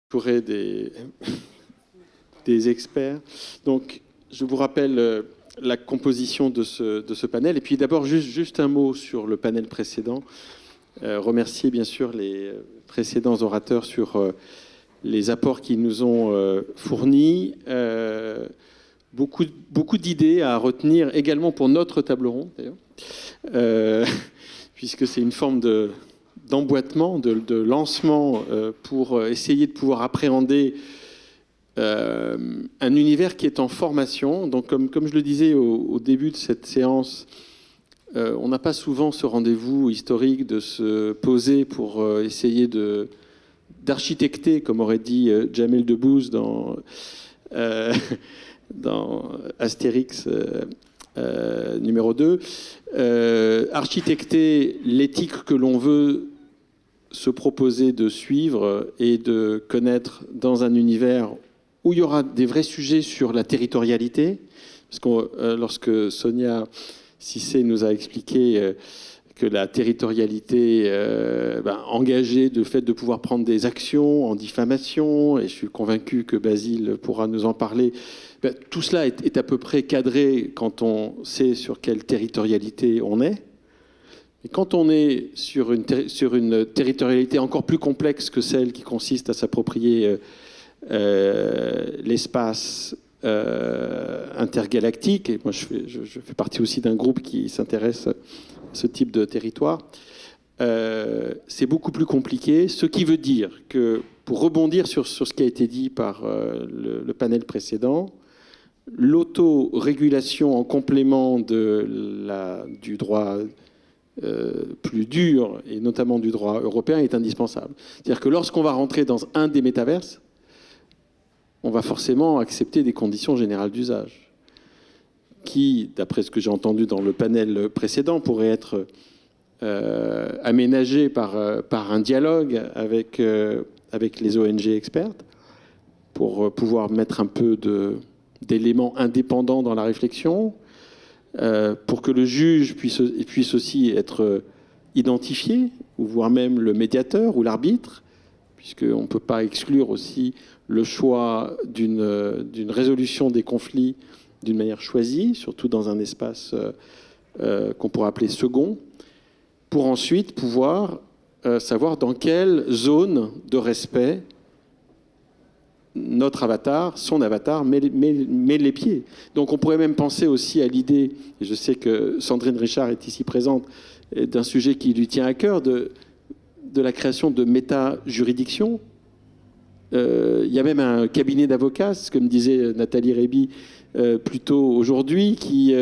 entouré des experts. Donc, je vous rappelle la composition de ce panel. Et puis d'abord, juste un mot sur le panel précédent. Remercier bien sûr les précédents orateurs sur les apports qu'ils nous ont fournis. Beaucoup d'idées à retenir également pour notre table ronde, d'ailleurs, puisque c'est une forme d'emboîtement, de lancement pour essayer de pouvoir appréhender un univers qui est en formation. Donc, comme je le disais au début de cette séance, on n'a pas souvent ce rendez-vous historique de se poser pour essayer d'architecter, comme aurait dit Jamel Debbouze dans Astérix numéro 2, architecter l'éthique que l'on veut se proposer de suivre et de connaître dans un univers où il y aura des vrais sujets sur la territorialité. Parce que lorsque Sonia Cissé nous a expliqué que la territorialité engageait le fait de pouvoir prendre des actions en diffamation, et je suis convaincu que Basile pourra nous en parler, tout cela est à peu près cadré quand on sait sur quelle territorialité on est. Et quand on est sur une territorialité encore plus complexe que celle qui consiste à s'approprier l'espace intergalactique, et moi je fais partie aussi d'un groupe qui s'intéresse à ce type de territoire, c'est beaucoup plus compliqué, ce qui veut dire que, pour rebondir sur ce qui a été dit par le panel précédent, l'autorégulation en complément du droit plus dur, et notamment du droit européen, est indispensable. C'est-à-dire que lorsqu'on va rentrer dans un des métaverses, on va forcément accepter des conditions générales d'usage qui, d'après ce que j'ai entendu dans le panel précédent, pourraient être aménagées par un dialogue avec les ONG expertes pour pouvoir mettre un peu d'éléments indépendants dans la réflexion, pour que le juge puisse aussi être identifié, ou voire même le médiateur ou l'arbitre, puisqu'on ne peut pas exclure aussi le choix d'une résolution des conflits d'une manière choisie, surtout dans un espace qu'on pourrait appeler second, pour ensuite pouvoir savoir dans quelle zone de respect notre avatar, son avatar, met les pieds. Donc on pourrait même penser aussi à l'idée, et je sais que Sandrine Richard est ici présente, d'un sujet qui lui tient à cœur, de la création de méta-juridictions. Il y a même un cabinet d'avocats, ce que me disait Nathalie Réby plus tôt aujourd'hui, qui,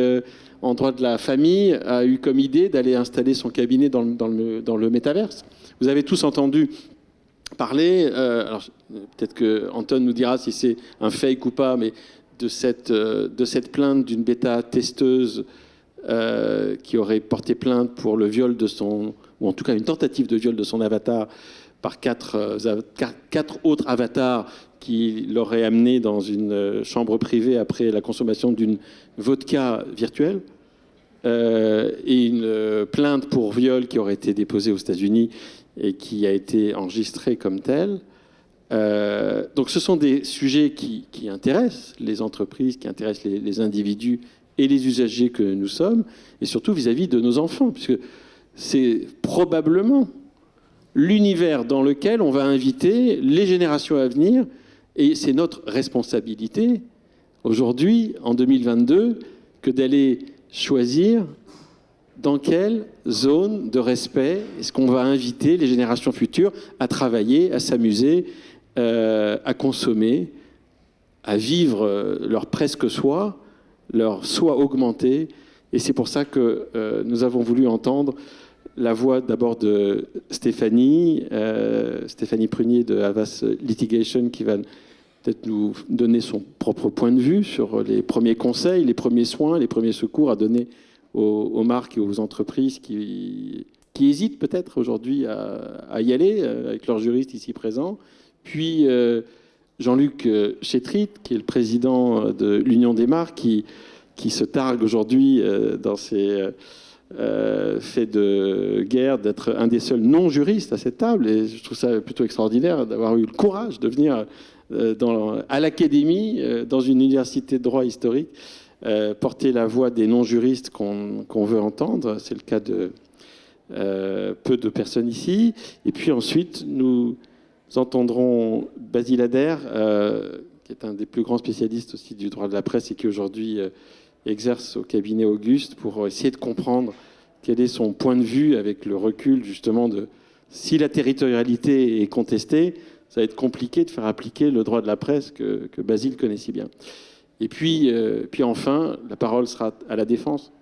en droit de la famille, a eu comme idée d'aller installer son cabinet dans le métaverse. Vous avez tous entendu parler, alors peut-être que Anton nous dira si c'est un fake ou pas, mais de cette plainte d'une bêta-testeuse qui aurait porté plainte pour le viol de son, ou en tout cas une tentative de viol de son avatar par quatre autres avatars qui l'auraient amené dans une chambre privée après la consommation d'une vodka virtuelle, et une plainte pour viol qui aurait été déposée aux États-Unis et qui a été enregistrée comme telle. Donc ce sont des sujets qui intéressent les entreprises, qui intéressent les individus et les usagers que nous sommes, et surtout vis-à-vis de nos enfants, puisque c'est probablement l'univers dans lequel on va inviter les générations à venir, et c'est notre responsabilité aujourd'hui, en 2022, que d'aller choisir dans quelle zone de respect est-ce qu'on va inviter les générations futures à travailler, à s'amuser, à consommer, à vivre leur presque soi, leur soi augmenté. Et c'est pour ça que nous avons voulu entendre la voix d'abord de Stéphanie Prunier de Havas Litigation, qui va peut-être nous donner son propre point de vue sur les premiers conseils, les premiers soins, les premiers secours à donner aux marques et aux entreprises qui hésitent peut-être aujourd'hui à y aller, avec leurs juristes ici présents. Puis Jean-Luc Chétrit, qui est le président de l'Union des marques, qui se targue aujourd'hui dans ses fait de guerre d'être un des seuls non-juristes à cette table, et je trouve ça plutôt extraordinaire d'avoir eu le courage de venir à l'Académie, dans une université de droit historique, porter la voix des non-juristes qu'on veut entendre. C'est le cas de peu de personnes ici. Et puis ensuite, nous entendrons Basile Adair, qui est un des plus grands spécialistes aussi du droit de la presse et qui aujourd'hui exerce au cabinet Auguste, pour essayer de comprendre quel est son point de vue avec le recul justement de si la territorialité est contestée, ça va être compliqué de faire appliquer le droit de la presse que Basile connaît si bien. Et puis enfin, la parole sera à la défense,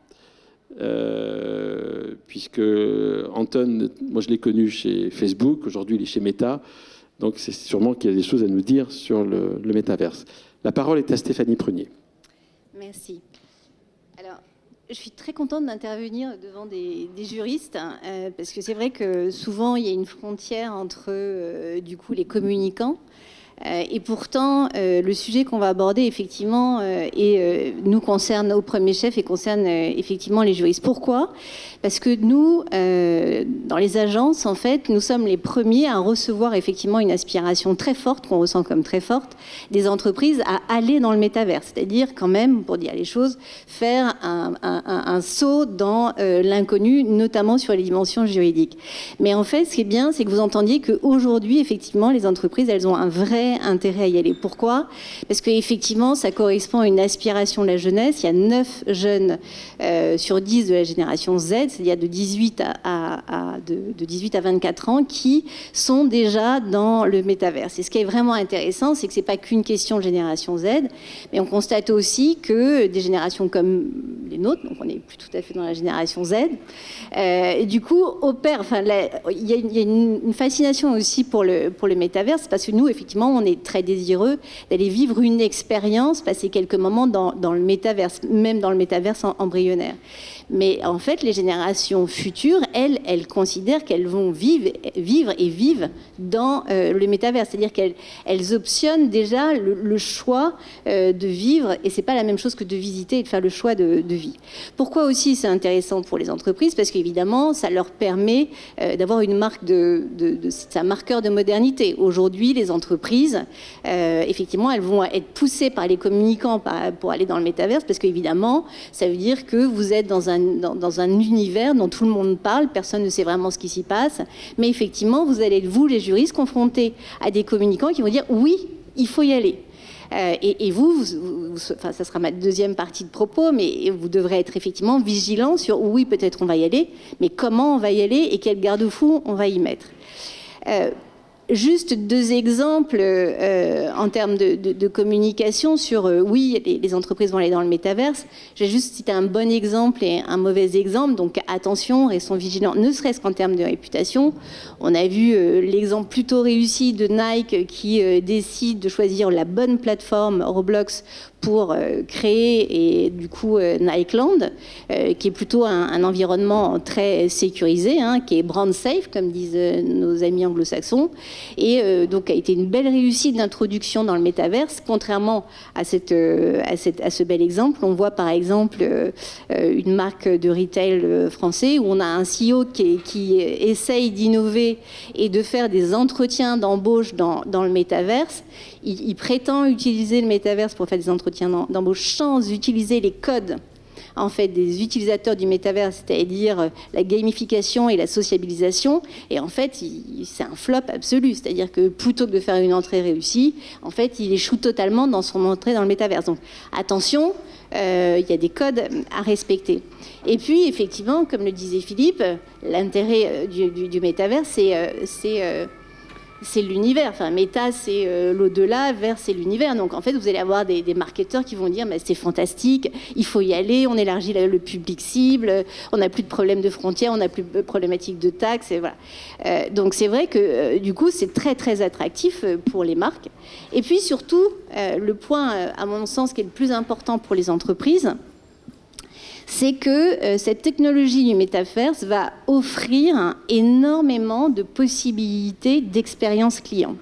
puisque Anton, moi je l'ai connu chez Facebook, aujourd'hui il est chez Meta, donc c'est sûrement qu'il y a des choses à nous dire sur le métaverse. La parole est à Stéphanie Prunier. Merci. Alors, je suis très contente d'intervenir devant des juristes, parce que c'est vrai que souvent il y a une frontière entre du coup les communicants. Et pourtant, le sujet qu'on va aborder, effectivement, nous concerne au premier chef et concerne effectivement les juristes. Pourquoi ? Parce que nous, dans les agences, en fait, nous sommes les premiers à recevoir effectivement une aspiration très forte, qu'on ressent comme très forte, des entreprises à aller dans le métaverse. C'est-à-dire, quand même, pour dire les choses, faire un saut dans l'inconnu, notamment sur les dimensions juridiques. Mais en fait, ce qui est bien, c'est que vous entendiez qu'aujourd'hui, effectivement, les entreprises, elles ont un vrai intérêt à y aller. Pourquoi ? Parce qu'effectivement, ça correspond à une aspiration de la jeunesse. Il y a 9 jeunes sur 10 de la génération Z, c'est-à-dire de 18 à 24 ans, qui sont déjà dans le métaverse. Et ce qui est vraiment intéressant, c'est que ce n'est pas qu'une question de génération Z, mais on constate aussi que des générations comme les nôtres, donc on n'est plus tout à fait dans la génération Z, et du coup, il y a une fascination aussi pour le métaverse, parce que nous, effectivement, on est très désireux d'aller vivre une expérience, passer quelques moments dans le métaverse, même dans le métaverse embryonnaire. Mais en fait, les générations futures, elles considèrent qu'elles vont vivre et vivent dans le métaverse. C'est-à-dire qu'elles optionnent déjà le choix de vivre, et c'est pas la même chose que de visiter et de faire le choix de vie. Pourquoi aussi c'est intéressant pour les entreprises ? Parce qu'évidemment, ça leur permet d'avoir une marque c'est un marqueur de modernité. Aujourd'hui, les entreprises, effectivement, elles vont être poussées par les communicants pour aller dans le métaverse, parce qu'évidemment, ça veut dire que vous êtes dans un univers dont tout le monde parle, personne ne sait vraiment ce qui s'y passe, mais effectivement, vous allez, vous, les juristes, confrontés à des communicants qui vont dire « oui, il faut y aller ». Et ça sera ma deuxième partie de propos, mais vous devrez être effectivement vigilant sur « oui, peut-être on va y aller », mais comment on va y aller et quel garde-fou on va y mettre. Juste 2 exemples en termes de communication sur oui, les entreprises vont aller dans le métaverse. Je vais juste citer un bon exemple et un mauvais exemple. Donc attention, restons vigilants, ne serait-ce qu'en termes de réputation. On a vu l'exemple plutôt réussi de Nike qui décide de choisir la bonne plateforme Roblox pour créer, et du coup Nikeland, qui est plutôt un environnement très sécurisé, qui est brand safe, comme disent nos amis anglo-saxons, et donc a été une belle réussite d'introduction dans le métaverse, contrairement à ce bel exemple. On voit par exemple une marque de retail français où on a un CEO qui essaye d'innover et de faire des entretiens d'embauche dans le métaverse. Il prétend utiliser le métaverse pour faire des entretiens d'embauche sans utiliser les codes en fait des utilisateurs du métaverse, c'est-à-dire la gamification et la sociabilisation. Et en fait, c'est un flop absolu. C'est-à-dire que plutôt que de faire une entrée réussie, en fait, il échoue totalement dans son entrée dans le métaverse. Donc attention, il y a des codes à respecter. Et puis, effectivement, comme le disait Philippe, l'intérêt du métaverse, c'est l'univers. Enfin, méta, c'est l'au-delà, vers, c'est l'univers. Donc, en fait, vous allez avoir des marketeurs qui vont dire bah, c'est fantastique, il faut y aller, on élargit le public cible, on n'a plus de problème de frontières, on n'a plus de problématique de taxes. Et voilà. Donc, c'est vrai que, du coup, c'est très, très attractif pour les marques. Et puis, surtout, le point, à mon sens, qui est le plus important pour les entreprises, c'est que cette technologie du métaverse va offrir énormément de possibilités d'expérience client.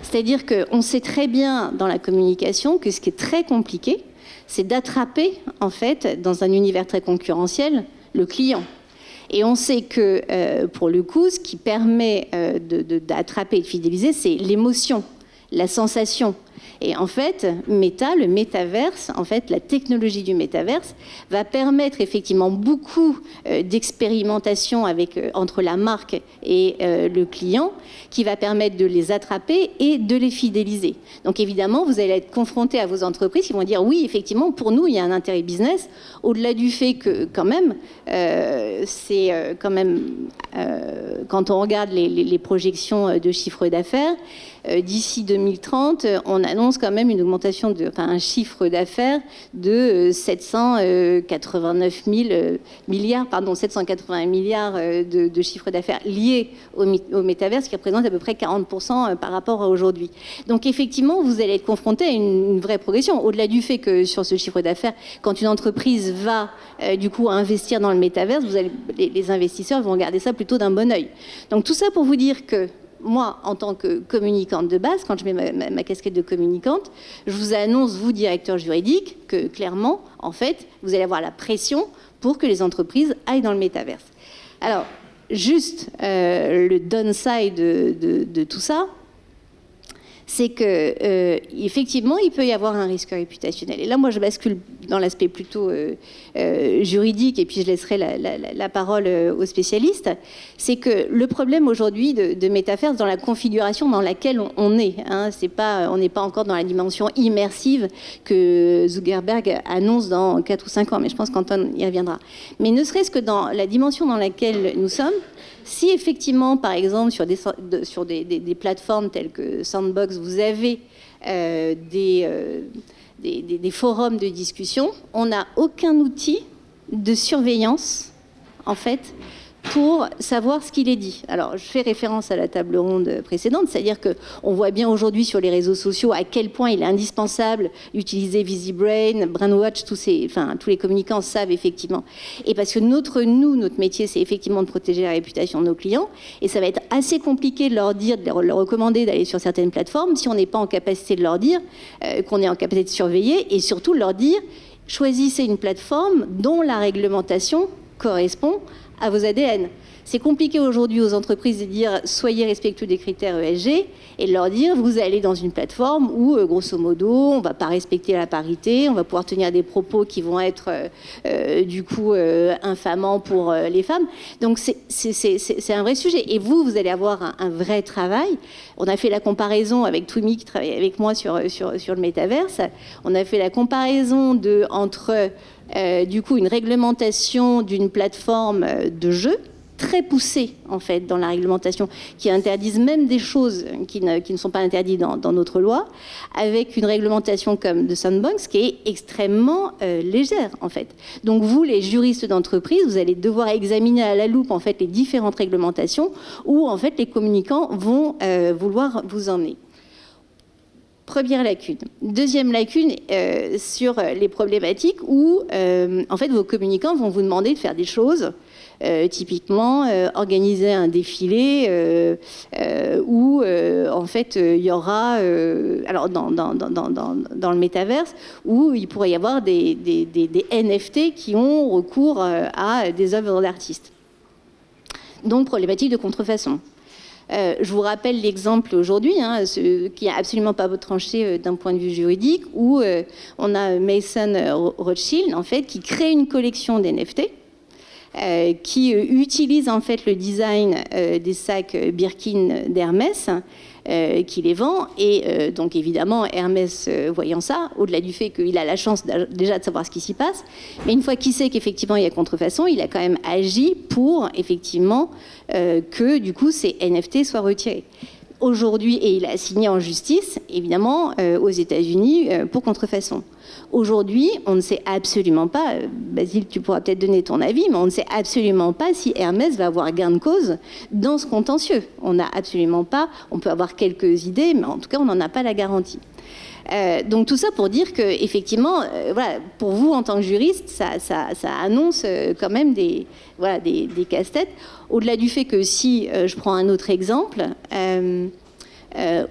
C'est-à-dire qu'on sait très bien dans la communication que ce qui est très compliqué, c'est d'attraper, en fait, dans un univers très concurrentiel, le client. Et on sait que, pour le coup, ce qui permet d'attraper et de fidéliser, c'est l'émotion, la sensation. Et en fait, le métaverse, en fait, la technologie du métaverse va permettre effectivement beaucoup d'expérimentation entre la marque et le client, qui va permettre de les attraper et de les fidéliser. Donc évidemment, vous allez être confronté à vos entreprises qui vont dire oui, effectivement, pour nous, il y a un intérêt business, au-delà du fait que quand même, quand on regarde les projections de chiffre d'affaires, d'ici 2030, on annonce quand même une augmentation un chiffre d'affaires de 789 milliards, 780 milliards de chiffre d'affaires liés au métaverse, qui représente à peu près 40% par rapport à aujourd'hui. Donc effectivement, vous allez être confronté à une vraie progression. Au-delà du fait que sur ce chiffre d'affaires, quand une entreprise va du coup investir dans le métaverse, les investisseurs vont regarder ça plutôt d'un bon œil. Donc tout ça pour vous dire que moi, en tant que communicante de base, quand je mets ma casquette de communicante, je vous annonce, vous, directeur juridique, que clairement, en fait, vous allez avoir la pression pour que les entreprises aillent dans le métaverse. Alors, juste le downside de tout ça, c'est que effectivement, il peut y avoir un risque réputationnel. Et là, moi, je bascule dans l'aspect plutôt juridique, et puis je laisserai la parole aux spécialistes. C'est que le problème aujourd'hui de métaverse, dans la configuration dans laquelle on est, hein, on n'est pas encore dans la dimension immersive que Zuckerberg annonce dans 4 ou 5 ans, mais je pense qu'Antoine y reviendra. Mais ne serait-ce que dans la dimension dans laquelle nous sommes, si effectivement, par exemple, sur des plateformes telles que Sandbox, vous avez des forums de discussion, on n'a aucun outil de surveillance, en fait, pour savoir ce qu'il est dit. Alors, je fais référence à la table ronde précédente, c'est-à-dire qu'on voit bien aujourd'hui sur les réseaux sociaux à quel point il est indispensable d'utiliser VisiBrain, Brainwatch, tous les communicants savent effectivement. Et parce que notre métier, c'est effectivement de protéger la réputation de nos clients, et ça va être assez compliqué de leur dire, de leur recommander d'aller sur certaines plateformes si on n'est pas en capacité de leur dire qu'on est en capacité de surveiller, et surtout de leur dire, choisissez une plateforme dont la réglementation correspond à vos ADN. C'est compliqué aujourd'hui aux entreprises de dire soyez respectueux des critères ESG et de leur dire vous allez dans une plateforme où grosso modo on ne va pas respecter la parité, on va pouvoir tenir des propos qui vont être infamants pour les femmes. Donc c'est un vrai sujet. Et vous allez avoir un vrai travail. On a fait la comparaison avec Twimi qui travaille avec moi sur le métaverse. On a fait la comparaison entre une réglementation d'une plateforme de jeu très poussée en fait dans la réglementation, qui interdisent même des choses qui ne sont pas interdites dans notre loi, avec une réglementation comme de Sandbox qui est extrêmement légère en fait. Donc vous, les juristes d'entreprise, vous allez devoir examiner à la loupe en fait les différentes réglementations où en fait les communicants vont vouloir vous emmener. Première lacune. Deuxième lacune sur les problématiques où en fait vos communicants vont vous demander de faire des choses, typiquement organiser un défilé où en fait il y aura alors dans le métaverse où il pourrait y avoir des NFT qui ont recours à des œuvres d'artistes. Donc problématique de contrefaçon. Je vous rappelle l'exemple aujourd'hui, qui n'est absolument pas tranché d'un point de vue juridique, où on a Mason Rothschild, en fait, qui crée une collection d'NFT, qui utilise en fait le design des sacs Birkin d'Hermès, qui les vend. Et donc évidemment, Hermès, voyant ça, au-delà du fait qu'il a la chance déjà de savoir ce qui s'y passe, mais une fois qu'il sait qu'effectivement il y a contrefaçon, il a quand même agi pour effectivement que du coup ces NFT soient retirés. Aujourd'hui, et il a signé en justice, évidemment, aux États-Unis pour contrefaçon. Aujourd'hui, on ne sait absolument pas, Basile, tu pourras peut-être donner ton avis, mais on ne sait absolument pas si Hermès va avoir gain de cause dans ce contentieux. On n'a absolument pas, on peut avoir quelques idées, mais en tout cas, on n'en a pas la garantie. Donc tout ça pour dire que effectivement, voilà, pour vous en tant que juriste, ça annonce quand même des casse-têtes. Au-delà du fait que si je prends un autre exemple,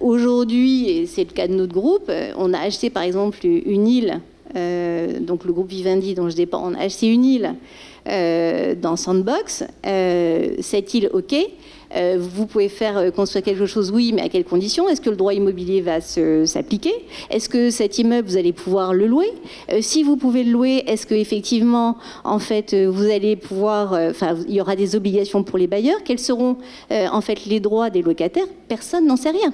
aujourd'hui, et c'est le cas de notre groupe, on a acheté par exemple une île donc le groupe Vivendi dont je dépends, on a acheté une île dans Sandbox. Cette île, ok. Vous pouvez faire construire quelque chose, oui, mais à quelles conditions? Est-ce que le droit immobilier va s'appliquer? Est-ce que cet immeuble, vous allez pouvoir le louer? Si vous pouvez le louer, est-ce qu'effectivement, en fait, vous allez pouvoir... il y aura des obligations pour les bailleurs. Quels seront, en fait, les droits des locataires? Personne n'en sait rien.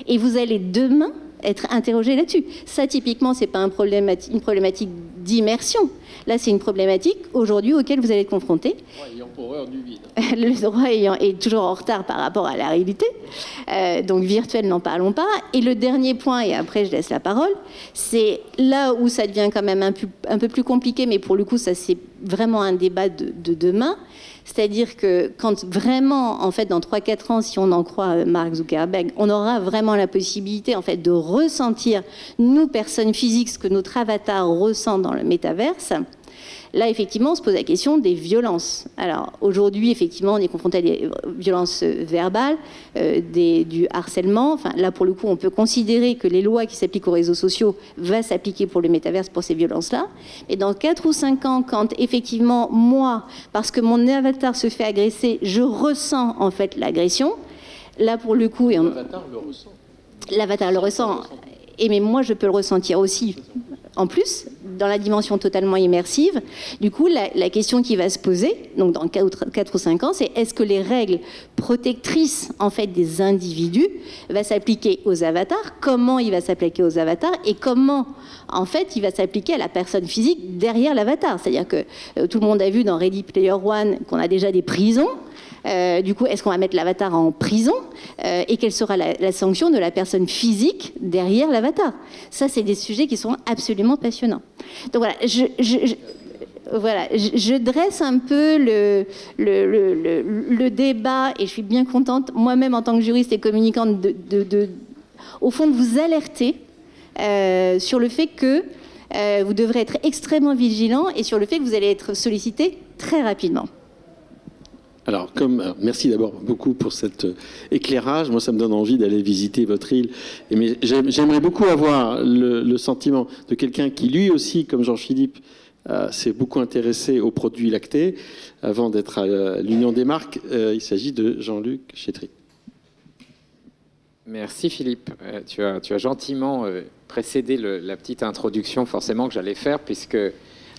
Et vous allez demain être interrogé là-dessus. Ça, typiquement, c'est pas une problématique d'immersion. Là, c'est une problématique, aujourd'hui, auquel vous allez être confronté. Ayant horreur du vide. Le droit est toujours en retard par rapport à la réalité. Donc, virtuel, n'en parlons pas. Et le dernier point, et après, je laisse la parole, c'est là où ça devient quand même un peu plus compliqué, mais pour le coup, ça, c'est vraiment un débat de demain. C'est-à-dire que quand vraiment, en fait, dans 3-4 ans, si on en croit Mark Zuckerberg, on aura vraiment la possibilité, en fait, de ressentir, nous, personnes physiques, ce que notre avatar ressent dans le métaverse. Là, effectivement, on se pose la question des violences. Alors, aujourd'hui, effectivement, on est confronté à des violences verbales, du harcèlement. Enfin, là, pour le coup, on peut considérer que les lois qui s'appliquent aux réseaux sociaux vont s'appliquer pour le métaverse pour ces violences-là. Et dans 4 ou 5 ans, quand, effectivement, moi, parce que mon avatar se fait agresser, je ressens, en fait, l'agression. Là, pour le coup... L'avatar le ressent. L'avatar le ressent. Et mais moi, je peux le ressentir aussi. En plus, dans la dimension totalement immersive, du coup, la question qui va se poser, donc dans 4 ou 5 ans, c'est est-ce que les règles protectrices en fait des individus va s'appliquer aux avatars? Comment il va s'appliquer aux avatars? Et comment, en fait, il va s'appliquer à la personne physique derrière l'avatar? C'est-à-dire que tout le monde a vu dans Ready Player One qu'on a déjà des prisons. Du coup, est-ce qu'on va mettre l'avatar en prison? Et quelle sera la sanction de la personne physique derrière l'avatar? Ça, c'est des sujets qui sont absolument passionnants. Donc voilà, je dresse un peu le débat, et je suis bien contente, moi-même en tant que juriste et communicante, au fond, de vous alerter sur le fait que vous devrez être extrêmement vigilant et sur le fait que vous allez être sollicité très rapidement. Alors, merci d'abord beaucoup pour cet éclairage. Moi, ça me donne envie d'aller visiter votre île. Mais j'aimerais beaucoup avoir le sentiment de quelqu'un qui, lui aussi, comme Jean-Philippe, s'est beaucoup intéressé aux produits lactés avant d'être à l'Union des marques. Il s'agit de Jean-Luc Chétry. Merci Philippe. Tu as gentiment précédé la petite introduction forcément que j'allais faire, puisque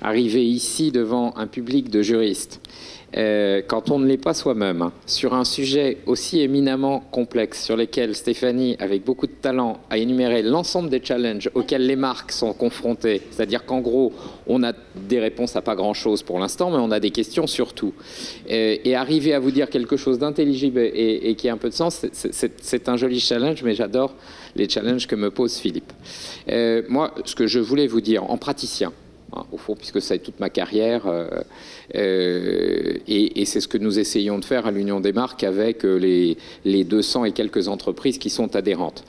arriver ici devant un public de juristes, quand on ne l'est pas soi-même, sur un sujet aussi éminemment complexe, sur lequel Stéphanie, avec beaucoup de talent, a énuméré l'ensemble des challenges auxquels les marques sont confrontées, c'est-à-dire qu'en gros, on a des réponses à pas grand-chose pour l'instant, mais on a des questions surtout. Et arriver à vous dire quelque chose d'intelligible et qui a un peu de sens, c'est un joli challenge, mais j'adore les challenges que me pose Philippe. Moi, ce que je voulais vous dire, en praticien, au fond, puisque ça est toute ma carrière, et c'est ce que nous essayons de faire à l'Union des marques avec les 200 et quelques entreprises qui sont adhérentes.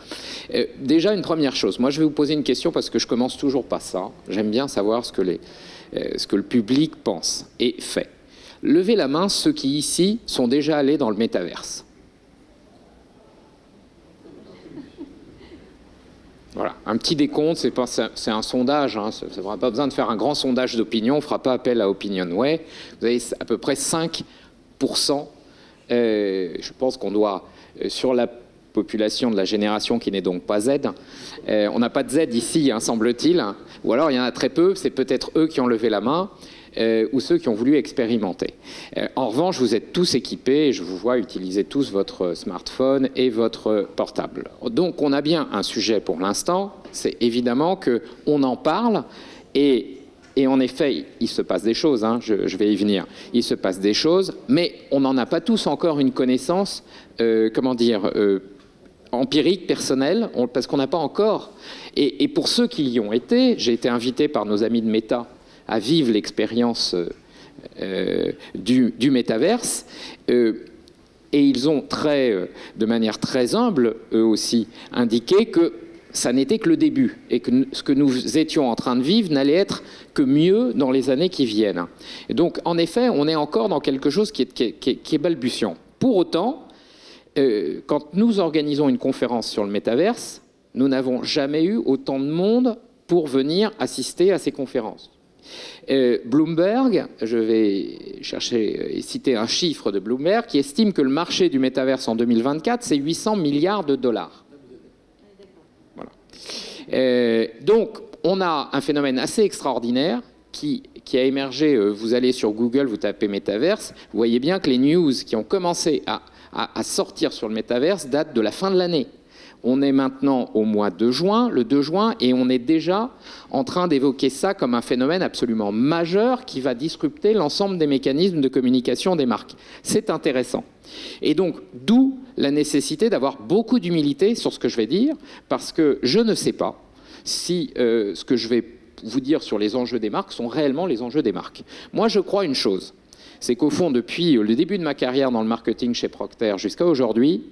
Déjà, une première chose, moi je vais vous poser une question parce que je commence toujours par ça. J'aime bien savoir ce que le public pense et fait. Levez la main ceux qui ici sont déjà allés dans le métaverse. Voilà, un petit décompte, c'est un sondage, hein, ça n'aura pas besoin de faire un grand sondage d'opinion, on ne fera pas appel à Opinionway. Vous avez à peu près 5%, je pense qu'on doit, sur la population de la génération qui n'est donc pas Z, on n'a pas de Z ici, hein, semble-t-il, ou alors il y en a très peu, c'est peut-être eux qui ont levé la main, ou ceux qui ont voulu expérimenter. En revanche, vous êtes tous équipés, et je vous vois utiliser tous votre smartphone et votre portable. Donc on a bien un sujet pour l'instant, c'est évidemment qu'on en parle, et en effet, il se passe des choses, hein, je vais y venir, il se passe des choses, mais on n'en a pas tous encore une connaissance, empirique, personnelle, parce qu'on n'a pas encore. Et pour ceux qui y ont été, j'ai été invité par nos amis de Meta à vivre l'expérience du métaverse, et ils ont de manière très humble, eux aussi, indiqué que ça n'était que le début, et que ce que nous étions en train de vivre n'allait être que mieux dans les années qui viennent. Et donc, en effet, on est encore dans quelque chose qui est balbutiant. Pour autant, quand nous organisons une conférence sur le métaverse, nous n'avons jamais eu autant de monde pour venir assister à ces conférences. Bloomberg, je vais chercher et citer un chiffre de Bloomberg, qui estime que le marché du métaverse en 2024, c'est 800 milliards de dollars. Voilà. Donc, on a un phénomène assez extraordinaire qui a émergé. Vous allez sur Google, vous tapez métaverse, vous voyez bien que les news qui ont commencé à sortir sur le métaverse datent de la fin de l'année. On est maintenant au mois de juin, le 2 juin, et on est déjà en train d'évoquer ça comme un phénomène absolument majeur qui va disrupter l'ensemble des mécanismes de communication des marques. C'est intéressant. Et donc, d'où la nécessité d'avoir beaucoup d'humilité sur ce que je vais dire, parce que je ne sais pas si ce que je vais vous dire sur les enjeux des marques sont réellement les enjeux des marques. Moi, je crois une chose. C'est qu'au fond, depuis le début de ma carrière dans le marketing chez Procter jusqu'à aujourd'hui,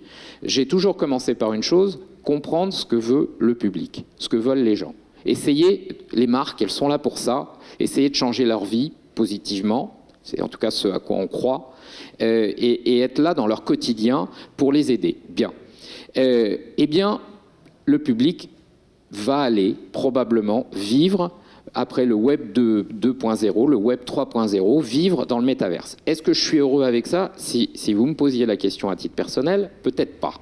j'ai toujours commencé par une chose, comprendre ce que veut le public, ce que veulent les gens. Essayer, les marques, elles sont là pour ça, essayer de changer leur vie positivement, c'est en tout cas ce à quoi on croit, et être là dans leur quotidien pour les aider. Bien. Eh bien, le public va aller probablement vivre après le Web 2.0, le Web 3.0, vivre dans le métaverse. Est-ce que je suis heureux avec ça? Si vous me posiez la question à titre personnel, peut-être pas.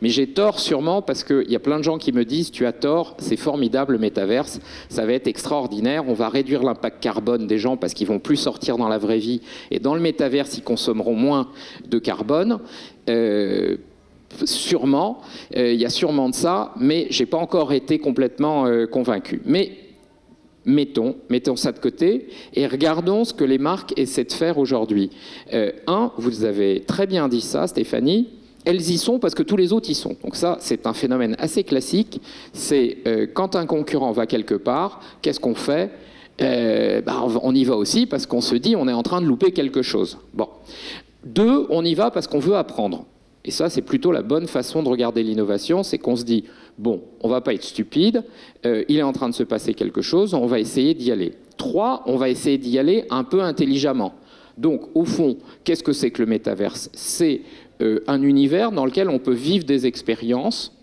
Mais j'ai tort sûrement parce qu'il y a plein de gens qui me disent « tu as tort, c'est formidable le métaverse, ça va être extraordinaire, on va réduire l'impact carbone des gens parce qu'ils vont plus sortir dans la vraie vie et dans le métaverse, ils consommeront moins de carbone ». Sûrement, il y a sûrement de ça, mais j'ai pas encore été complètement convaincu. Mais mettons ça de côté et regardons ce que les marques essaient de faire aujourd'hui. Vous avez très bien dit ça, Stéphanie, elles y sont parce que tous les autres y sont. Donc ça, c'est un phénomène assez classique. C'est quand un concurrent va quelque part, qu'est-ce qu'on fait? On y va aussi parce qu'on se dit on est en train de louper quelque chose. Bon. 2, on y va parce qu'on veut apprendre. Et ça, c'est plutôt la bonne façon de regarder l'innovation, c'est qu'on se dit, bon, on va pas être stupide, il est en train de se passer quelque chose, on va essayer d'y aller. 3, on va essayer d'y aller un peu intelligemment. Donc, au fond, qu'est-ce que c'est que le métaverse? C'est un univers dans lequel on peut vivre des expériences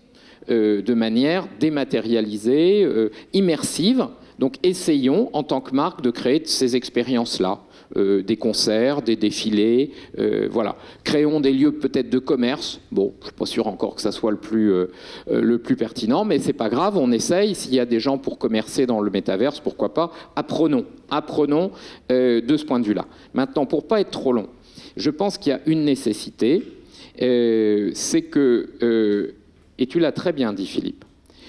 de manière dématérialisée, immersive. Donc, essayons, en tant que marque, de créer ces expériences-là. Des concerts, des défilés, voilà. Créons des lieux peut-être de commerce. Bon, je ne suis pas sûr encore que ça soit le plus pertinent, mais c'est pas grave, on essaye. S'il y a des gens pour commercer dans le métaverse, pourquoi pas? Apprenons de ce point de vue-là. Maintenant, pour pas être trop long, je pense qu'il y a une nécessité, c'est que, et tu l'as très bien dit, Philippe,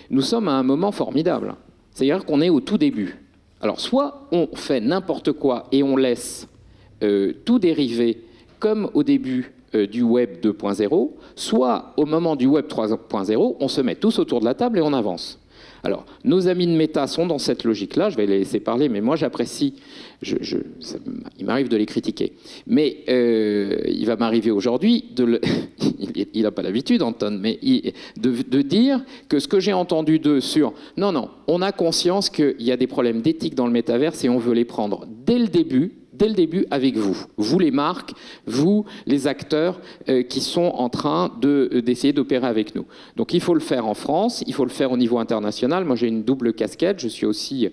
nous sommes à un moment formidable. C'est-à-dire qu'on est au tout début. Alors, soit on fait n'importe quoi et on laisse tout dériver comme au début du Web 2.0, soit au moment du Web 3.0, on se met tous autour de la table et on avance. Alors, nos amis de Meta sont dans cette logique-là, je vais les laisser parler, mais moi j'apprécie, il m'arrive de les critiquer. Mais il va m'arriver aujourd'hui, il n'a pas l'habitude, Anton, mais de dire que ce que j'ai entendu d'eux sur « Non, on a conscience qu'il y a des problèmes d'éthique dans le métaverse et on veut les prendre dès le début avec vous les marques, vous les acteurs qui sont en train d'essayer d'opérer avec nous. Donc il faut le faire en France, il faut le faire au niveau international. Moi j'ai une double casquette, je suis aussi